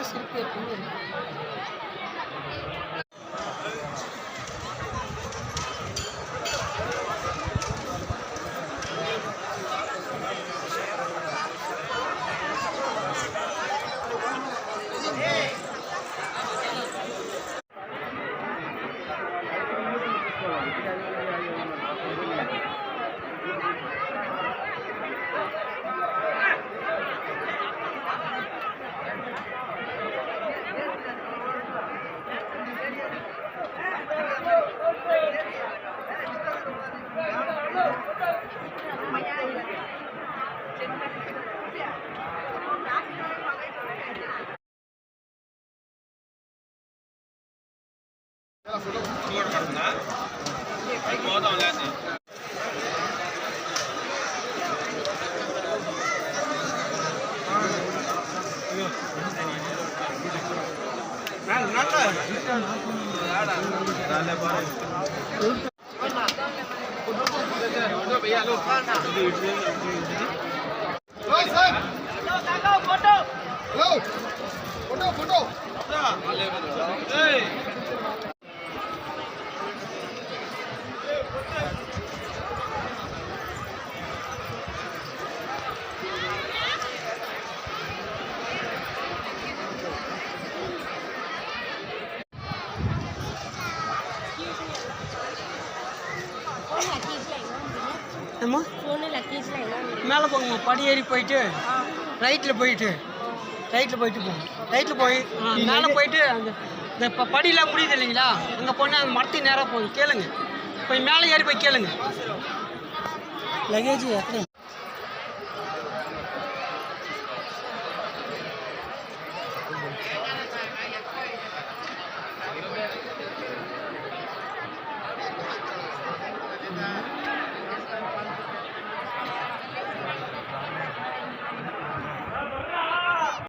சிரிப்பு எப்பவுமே மேலே போங்க படி ஏறி போயிட்டு ரைட்டில் போயிட்டு போங்க ரைட்டில் போய் மேலே போயிட்டு அந்த இந்த இப்போ படியெலாம் முடியுது இல்லைங்களா அங்கே போனால் அந்த மரத்துக்கு நேராக போய் கேளுங்க போய் மேலே ஏறி போய் கேளுங்க லகேஜ் எத்தனை